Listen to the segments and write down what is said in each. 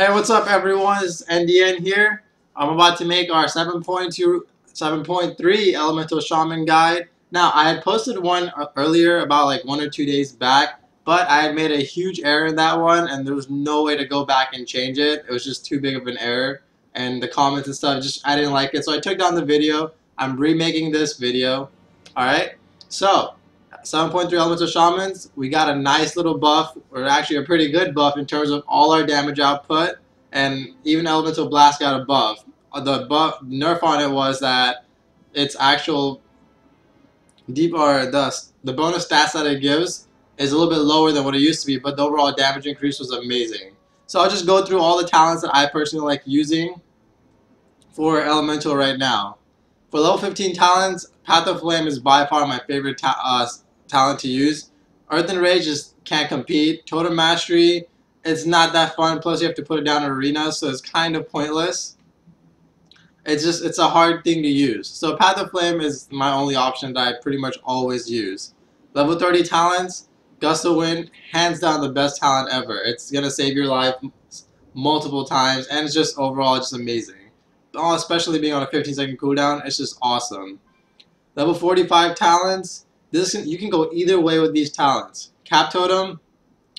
Hey, what's up everyone? It's NDN here. I'm about to make our 7.2, 7.3 Elemental Shaman guide. Now, I had posted one earlier about like 1 or 2 days back, but I had made a huge error in that one and there was no way to go back and change it. It was just too big of an error and the comments and stuff, I didn't like it. So I took down the video. I'm remaking this video. Alright, so 7.3 Elemental Shamans, we got a nice little buff, or actually a pretty good buff in terms of all our damage output, and even Elemental Blast got a buff. The nerf on it was that its actual the bonus stats that it gives is a little bit lower than what it used to be, but the overall damage increase was amazing. So I'll just go through all the talents that I personally like using for Elemental right now. For level 15 talents, Path of Flame is by far my favorite talent to use. Earth and Rage just can't compete. Totem Mastery, it's not that fun. Plus, you have to put it down in arenas, so it's kind of pointless. It's a hard thing to use. So Path of Flame is my only option that I pretty much always use. Level 30 talents, Gust of Wind, hands down the best talent ever. It's gonna save your life multiple times, and it's just overall just amazing. Especially being on a 15-second cooldown, it's just awesome. Level 45 talents, you can go either way with these talents. Cap Totem,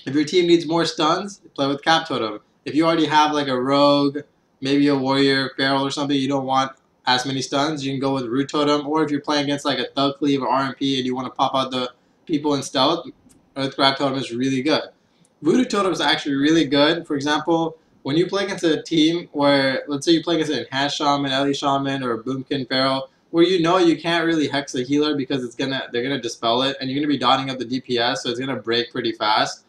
if your team needs more stuns, play with Cap Totem. If you already have like a rogue, maybe a warrior, feral or something, you don't want as many stuns, you can go with Root Totem. Or if you're playing against like a Thug Cleave or RMP and you want to pop out the people in stealth, Earth Grab Totem is really good. Voodoo Totem is actually really good. For example, when you play against a team where, let's say you play against an Enhanced Shaman, Ele Shaman, or a Boomkin Feral, where you know you can't really hex the healer because they're gonna dispel it, and you're gonna be dotting up the DPS, so it's gonna break pretty fast.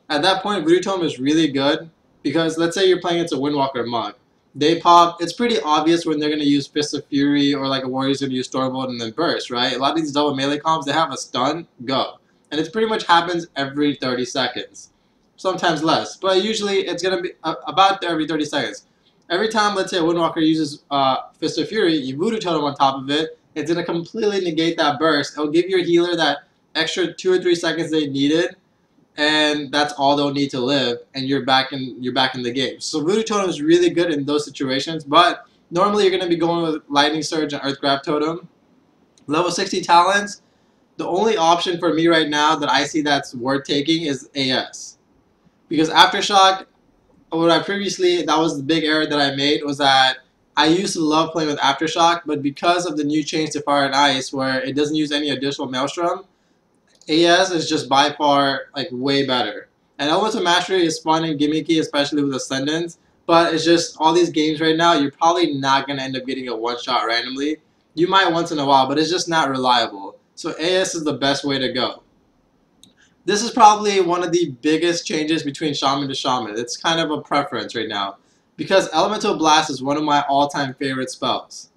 At that point, Voodoo Totem is really good because let's say you're playing against a Windwalker Monk. They pop. It's pretty obvious when they're gonna use Fist of Fury or like a warrior's gonna use Stormbolt and then burst, right? A lot of these double melee comps, they have a stun, go, and it pretty much happens every 30 seconds. Sometimes less, but usually it's going to be about every 30 seconds. Every time, let's say, a Windwalker uses Fist of Fury, you Voodoo Totem on top of it, it's going to completely negate that burst. It'll give your healer that extra 2 or 3 seconds they needed, and that's all they'll need to live, and you're back in the game. So Voodoo Totem is really good in those situations, but normally you're going to be going with Lightning Surge and Earth Grab Totem. Level 60 talents, the only option for me right now that I see that's worth taking is AS. Because Aftershock, that was the big error that I made, was that I used to love playing with Aftershock, but because of the new change to Fire and Ice, where it doesn't use any additional Maelstrom, AS is just by far like way better. And Elemental Mastery is fun and gimmicky, especially with Ascendants, but it's just all these games right now, you're probably not going to end up getting a one-shot randomly. You might once in a while, but it's just not reliable. So AS is the best way to go. This is probably one of the biggest changes between Shaman to Shaman. It's kind of a preference right now. Because Elemental Blast is one of my all-time favorite spells.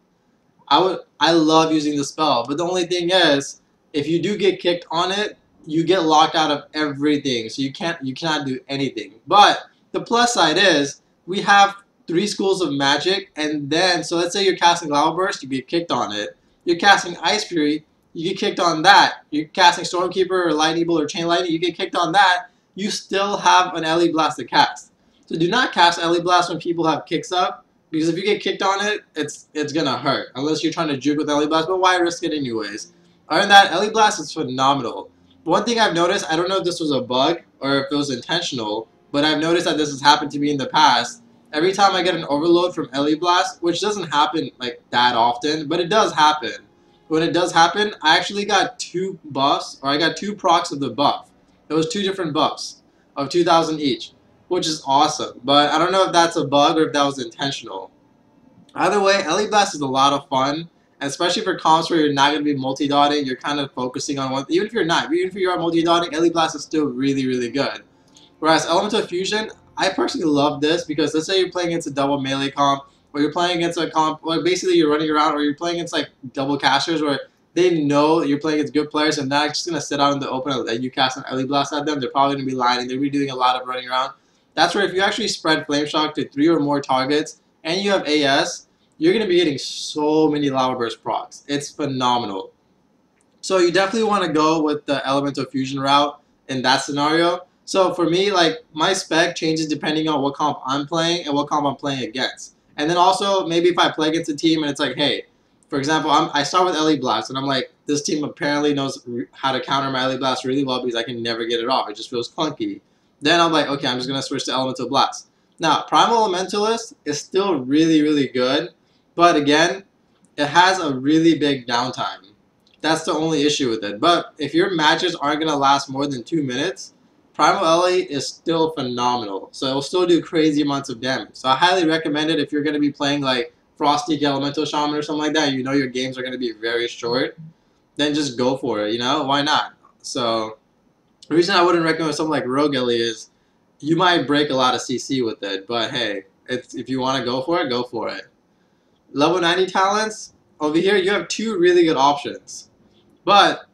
I love using the spell, but the only thing is, if you do get kicked on it, you get locked out of everything. So you cannot do anything. But the plus side is, we have 3 schools of magic, and then, so let's say you're casting Lava Burst, you get kicked on it. You're casting Ice Fury, you get kicked on that. You're casting Stormkeeper or Lightning Bolt or Chain Lightning, you get kicked on that. You still have an Ele Blast to cast. So do not cast Ele Blast when people have kicks up, because if you get kicked on it, it's gonna hurt. Unless you're trying to juke with Ele Blast, but why risk it anyways? Other than that, Ele Blast is phenomenal. One thing I've noticed, I don't know if this was a bug or if it was intentional, but I've noticed that this has happened to me in the past. Every time I get an overload from Ele Blast, which doesn't happen like that often, but it does happen. When it does happen, I actually got 2 buffs, or I got 2 procs of the buff. It was 2 different buffs of 2,000 each, which is awesome. But I don't know if that's a bug or if that was intentional. Either way, Ele Blast is a lot of fun, and especially for comps where you're not going to be multi-dotting, you're kind of focusing on one. Even if you are multi-dotting, Ele Blast is still really, really good. Whereas Elemental Fusion, I personally love this because let's say you're playing against a double melee comp, or you're playing against a comp, or basically you're running around, or you're playing against like double casters where they know you're playing against good players and they're not just going to sit out in the open and let you cast an Ele Blast at them. They're probably going to be lining. They're going to be doing a lot of running around. That's where if you actually spread Flame Shock to 3 or more targets and you have AS, you're going to be getting so many Lava Burst procs. It's phenomenal. So you definitely want to go with the Elemental Fusion route in that scenario. So for me, like my spec changes depending on what comp I'm playing and what comp I'm playing against. And then also maybe if I play against a team and it's like, hey, for example, I start with Ele Blast and I'm like, this team apparently knows how to counter my Ele Blast really well because I can never get it off. It just feels clunky. Then I'm like, okay, I'm just gonna switch to Elemental Blast. Now, Primal Elementalist is still really, really good, but again, it has a really big downtime. That's the only issue with it. But if your matches aren't gonna last more than 2 minutes, Primal Ele is still phenomenal. So it will still do crazy amounts of damage. So I highly recommend it if you're gonna be playing like Frosty Elemental Shaman or something like that. You know your games are gonna be very short. Then just go for it. You know why not? So the reason I wouldn't recommend something like Rogue Ele is you might break a lot of CC with it. But hey, if you want to go for it, go for it. Level 90 talents over here, you have 2 really good options. But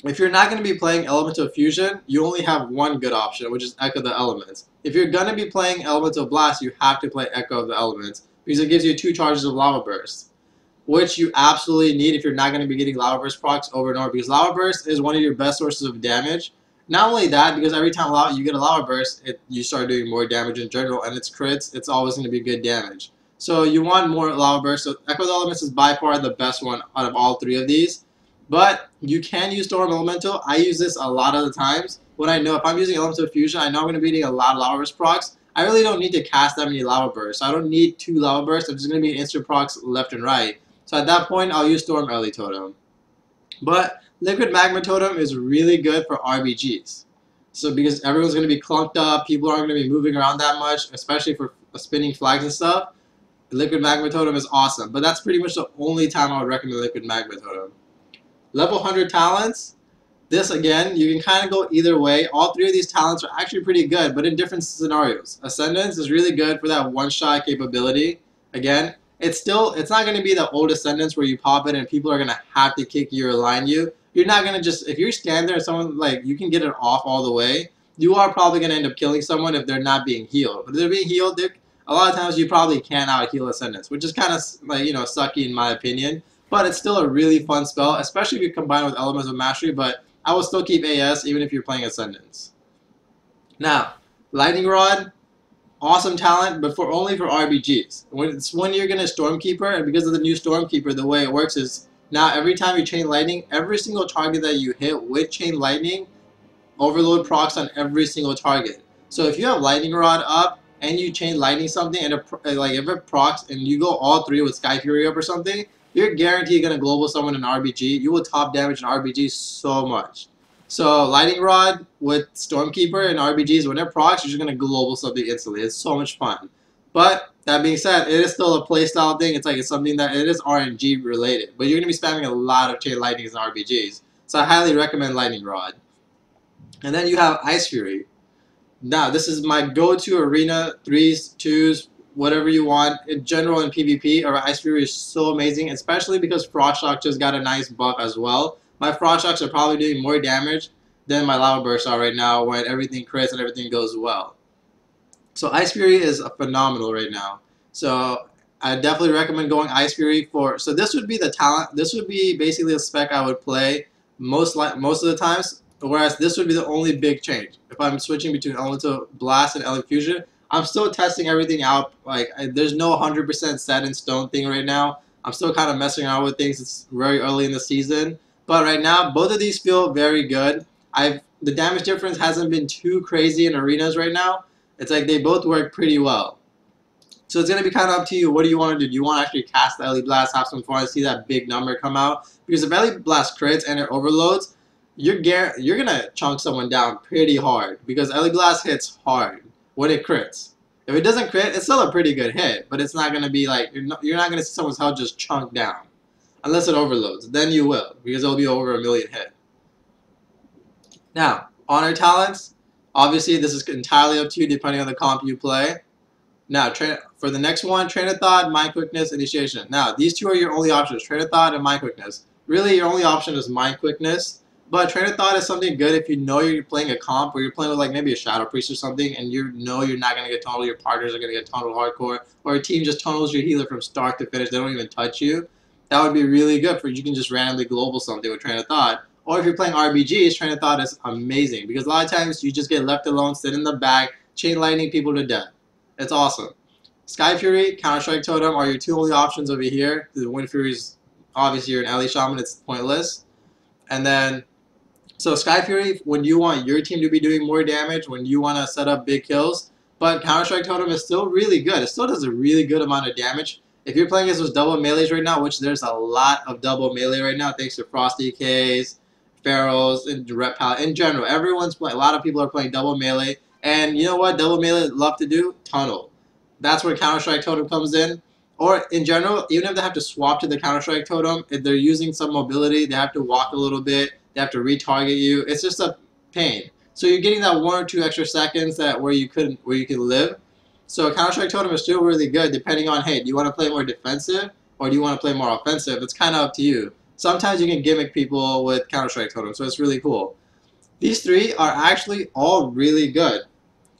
if you're not going to be playing Elemental Fusion, you only have 1 good option, which is Echo the Elements. If you're going to be playing Elemental Blast, you have to play Echo of the Elements because it gives you 2 charges of Lava Burst, which you absolutely need if you're not going to be getting Lava Burst procs over and over because Lava Burst is one of your best sources of damage. Not only that, because every time you get a Lava Burst, you start doing more damage in general, and it's crits, it's always going to be good damage. So you want more Lava Burst. So Echo the Elements is by far the best one out of all 3 of these. But you can use Storm Elemental. I use this a lot of the times. When I know if I'm using Elemental Fusion, I know I'm going to be getting a lot of Lava Burst procs. I really don't need to cast that many Lava Bursts. I don't need 2 Lava Bursts. I'm just going to be instant procs left and right. So at that point, I'll use Storm Ele Totem. But Liquid Magma Totem is really good for RBGs. So because everyone's going to be clumped up, people aren't going to be moving around that much, especially for spinning flags and stuff. Liquid Magma Totem is awesome. But that's pretty much the only time I would recommend Liquid Magma Totem. Level 100 talents. This, again, you can kind of go either way. All 3 of these talents are actually pretty good, but in different scenarios. Ascendance is really good for that one-shot capability. Again, it's not going to be the old Ascendance where you pop it and people are going to have to kick you or line you. You're not going to just, if you stand there and someone, like, you can get it off all the way, you are probably going to end up killing someone if they're not being healed. But if they're being healed, a lot of times you probably can't out-heal Ascendance, which is kind of, like, you know, sucky in my opinion. But it's still a really fun spell, especially if you combine it with Elements of Mastery, but I will still keep AS even if you're playing Ascendance. Now, Lightning Rod, awesome talent, but only for RBGs. When you're going to Stormkeeper, and because of the new Stormkeeper, the way it works is now every time you Chain Lightning, every single target that you hit with Chain Lightning, Overload procs on every single target. So if you have Lightning Rod up, and you Chain Lightning something, and if it procs, and you go all 3 with Sky Fury up or something, you're guaranteed going to global summon an RBG. You will top damage an RBG so much. So Lightning Rod with Stormkeeper and RBGs, when it procs, you're just going to global something instantly. It's so much fun. But that being said, it is still a playstyle thing. It's something that it is RNG related. But you're going to be spamming a lot of Chain Lightnings and RBGs. So I highly recommend Lightning Rod. And then you have Ice Fury. Now, this is my go-to arena, 3s, 2s, whatever you want. In general, in PvP, Ice Fury is so amazing, especially because Aftershock just got a nice buff as well. My Aftershocks are probably doing more damage than my Lava Bursts are right now when everything crits and everything goes well. So Ice Fury is phenomenal right now. So I definitely recommend going Ice Fury for... So this would be the talent. This would be basically a spec I would play most of the times, whereas this would be the only big change. If I'm switching between Elemental Blast and Ele Fusion, I'm still testing everything out. There's no 100% set in stone thing right now. I'm still kind of messing around with things. It's very early in the season. But right now, both of these feel very good. The damage difference hasn't been too crazy in arenas right now. It's like they both work pretty well. So it's going to be kind of up to you. What do you want to do? Do you want to actually cast the Ele Blast, have some fun, and see that big number come out? Because if Ele Blast crits and it overloads, you're going to chunk someone down pretty hard. Because Ele Blast hits hard when it crits. If it doesn't crit, it's still a pretty good hit. But it's not going to be like, you're not going to see someone's health just chunk down. Unless it overloads. Then you will. Because it'll be over 1 million hit. Now, Honor Talents. Obviously, this is entirely up to you depending on the comp you play. Now, for the next one, Train of Thought, Mind Quickness, Initiation. Now, these 2 are your only options, Train of Thought and Mind Quickness. Really, your only option is Mind Quickness. But Train of Thought is something good if you know you're playing a comp or you're playing with like maybe a Shadow Priest or something and you know you're not going to get tunneled, your partners are going to get tunneled hardcore, or a team just tunnels your healer from start to finish, they don't even touch you. That would be really good for you can just randomly global something with Train of Thought. Or if you're playing RBGs, Train of Thought is amazing because a lot of times you just get left alone, sit in the back, chain lightning people to death. It's awesome. Sky Fury, Counter-Strike Totem are your two only options over here. The Wind Fury's obviously you're an Ele Shaman, it's pointless. And then, so Sky Fury, when you want your team to be doing more damage, when you want to set up big kills, but Counter-Strike Totem is still really good. It still does a really good amount of damage. If you're playing against those double melees right now, which there's a lot of double melee right now, thanks to Frosty K's, Pharaohs, and Ret Palette. In general, everyone's playing. A lot of people are playing double melee. And you know what double melee love to do? Tunnel. That's where Counter-Strike Totem comes in. Or in general, even if they have to swap to the Counter-Strike Totem, if they're using some mobility, they have to walk a little bit, they have to retarget you. It's just a pain. So you're getting that 1 or 2 extra seconds where you can live. So Counter-Strike Totem is still really good depending on, hey, do you want to play more defensive or do you want to play more offensive? It's kind of up to you. Sometimes you can gimmick people with Counter-Strike Totem, so it's really cool. These three are actually all really good.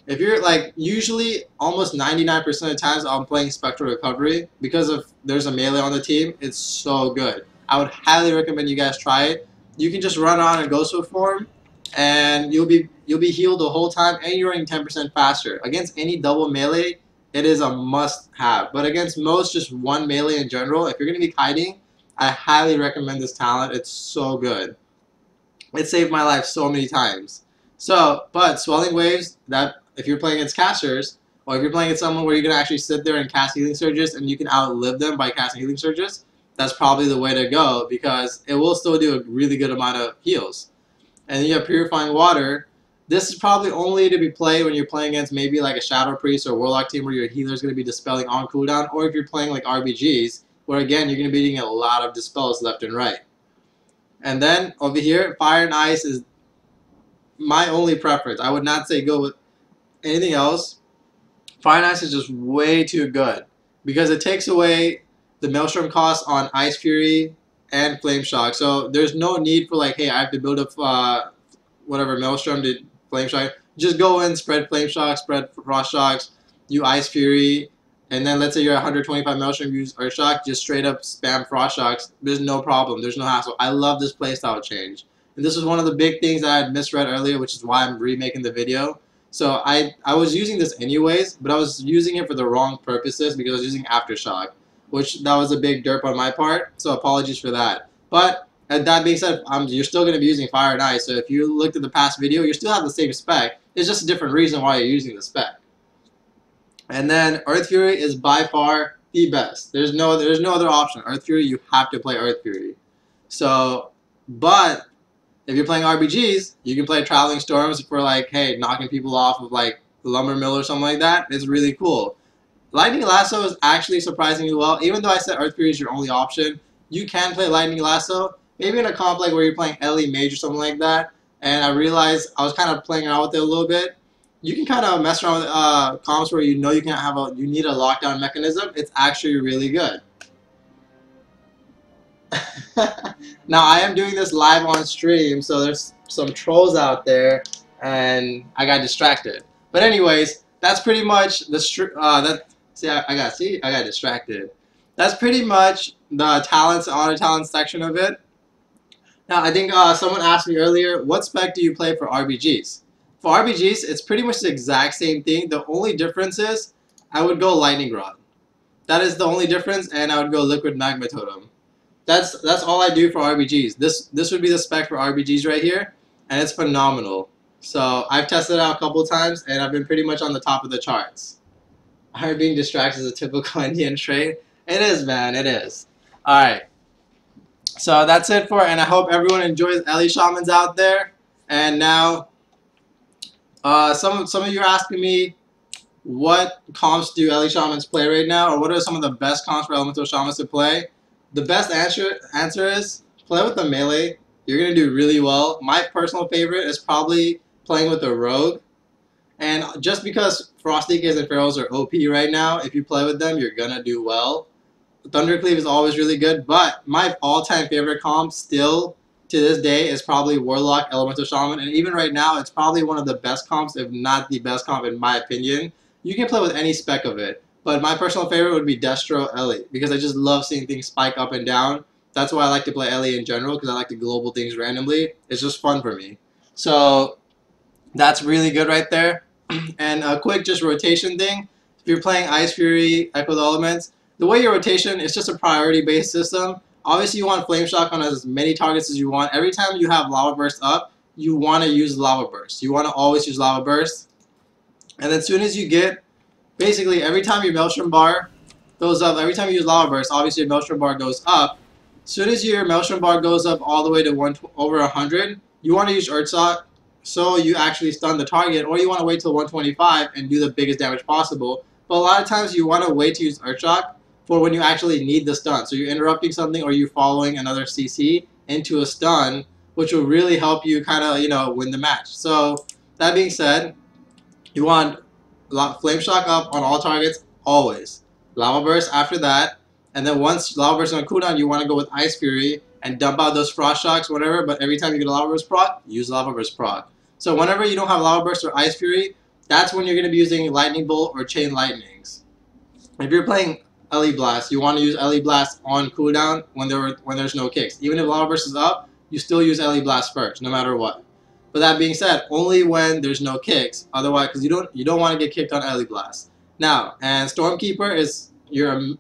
If you're like, usually almost 99% of the times I'm playing Spectral Recovery because if there's a melee on the team, it's so good. I would highly recommend you guys try it. You can just run on and Ghost form and you'll be healed the whole time and you're running 10% faster. Against any double melee, it is a must-have. But against most just one melee in general, if you're going to be kiting, I highly recommend this talent. It's so good. It saved my life so many times. So, but Swelling Waves, that if you're playing against casters, or if you're playing against someone where you're going to actually sit there and cast Healing Surges and you can outlive them by casting Healing Surges, that's probably the way to go because it will still do a really good amount of heals. And then you have Purifying Water. This is probably only to be played when you're playing against maybe like a Shadow Priest or Warlock team where your healer is going to be dispelling on cooldown, or if you're playing like RBGs, where again you're going to be getting a lot of dispels left and right. And then over here, Fire and Ice is my only preference. I would not say go with anything else. Fire and Ice is just way too good because it takes away the Maelstrom cost on Ice Fury and Flame Shock. So there's no need for like, hey, I have to build up whatever Maelstrom to Flame Shock. Just go in, spread Flame Shock, spread Frost Shocks, you Ice Fury, and then let's say you're 125 Maelstrom, use Earth Shock, just straight up spam Frost Shocks. There's no problem. There's no hassle. I love this playstyle change. And this was one of the big things that I had misread earlier, which is why I'm remaking the video. So I was using this anyways, but I was using it for the wrong purposes because I was using Aftershock, which that was a big derp on my part, so apologies for that. But that being said, you're still going to be using Fire and Ice, so if you looked at the past video, you still have the same spec. It's just a different reason why you're using the spec. And then Earth Fury is by far the best. There's no other option. Earth Fury, you have to play Earth Fury. So, but if you're playing RBGs, you can play Traveling Storms for like, hey, knocking people off of like the Lumber Mill or something like that. It's really cool. Lightning Lasso is actually surprisingly well. Even though I said Earth Fury is your only option, you can play Lightning Lasso. Maybe in a comp like where you're playing Ele Mage or something like that. And I realized I was kind of playing around with it a little bit. You can kind of mess around with comps where you know you need a lockdown mechanism. It's actually really good. Now I am doing this live on stream, so there's some trolls out there, and I got distracted. But anyways, that's pretty much the I got distracted. That's pretty much the talents, auto talents section of it. Now I think someone asked me earlier, what spec do you play for RBGs? For RBGs, it's pretty much the exact same thing. The only difference is I would go Lightning Rod. That is the only difference, and I would go Liquid Magma Totem. That's all I do for RBGs. This would be the spec for RBGs right here, and it's phenomenal. So I've tested it out a couple times, and I've been pretty much on the top of the charts. Are being distracted is a typical Indian trait. It is, man. It is. All right. So that's it for, and I hope everyone enjoys Ele Shamans out there. And now, some of you are asking me, what comps do Ele Shamans play right now, or what are some of the best comps for Elemental Shamans to play? The best answer is play with the melee. You're going to do really well. My personal favorite is probably playing with the Rogue. And just because Frosty Kids and Pharaohs are OP right now, if you play with them, you're going to do well. Thundercleave is always really good, but my all-time favorite comp still to this day is probably Warlock Elemental Shaman. And even right now, it's probably one of the best comps, if not the best comp in my opinion. You can play with any spec of it. But my personal favorite would be Destro Ele, because I just love seeing things spike up and down. That's why I like to play Ele in general, because I like to global things randomly. It's just fun for me. So that's really good right there. And a quick just rotation thing. If you're playing Ice Fury, Echo the Elements, the way your rotation is just a priority-based system. Obviously, you want Flame Shock on as many targets as you want. Every time you have Lava Burst up, you want to use Lava Burst. You want to always use Lava Burst. And then as soon as you get, basically every time your Maelstrom bar goes up, every time you use Lava Burst, obviously your Maelstrom bar goes up. As soon as your Maelstrom bar goes up all the way to over 100, you want to use Earthshock so you actually stun the target, or you want to wait till 125 and do the biggest damage possible. But a lot of times you want to wait to use Earthshock for when you actually need the stun. So you're interrupting something, or you're following another CC into a stun, which will really help you kind of, win the match. So that being said, you want Flame Shock up on all targets, always. Lava Burst after that, and then once Lava Burst is on cooldown, you want to go with Ice Fury and dump out those Frost Shocks, whatever, but every time you get a Lava Burst proc, use Lava Burst proc. So whenever you don't have Lava Burst or Ice Fury, that's when you're going to be using Lightning Bolt or Chain Lightnings. If you're playing Ele Blast, you want to use Ele Blast on cooldown when there's no kicks. Even if Lava Burst is up, you still use Ele Blast first, no matter what. But that being said, only when there's no kicks. Otherwise, because you don't want to get kicked on Ele Blast. Now, and Stormkeeper is your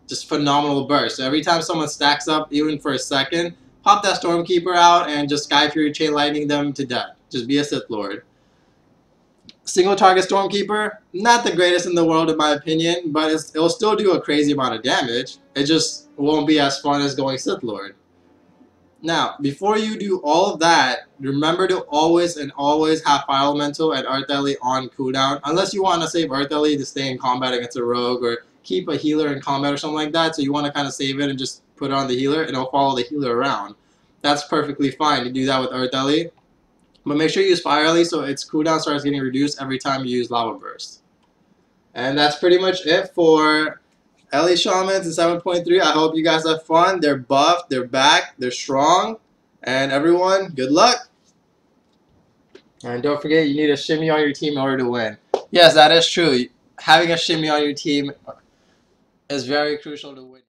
just phenomenal burst. So every time someone stacks up, even for a second, pop that Stormkeeper out and just Sky Fury Chain Lightning them to death. Just be a Sith Lord. Single target Stormkeeper, not the greatest in the world in my opinion, but it'll still do a crazy amount of damage. It just won't be as fun as going Sith Lord. Now, before you do all of that, remember to always have Fire Elemental and Earth Ele on cooldown, unless you want to save Earth Ele to stay in combat against a rogue, or keep a healer in combat or something like that, so you want to kind of save it and just put it on the healer, and it'll follow the healer around. That's perfectly fine to do that with Earth Ele. But make sure you use Fire Ele so its cooldown starts getting reduced every time you use Lava Burst. And that's pretty much it for Ele Shamans in 7.3. I hope you guys have fun. They're buffed, they're back, they're strong. And everyone, good luck. And don't forget, you need a shimmy on your team in order to win. Yes, that is true. Having a shimmy on your team is very crucial to win.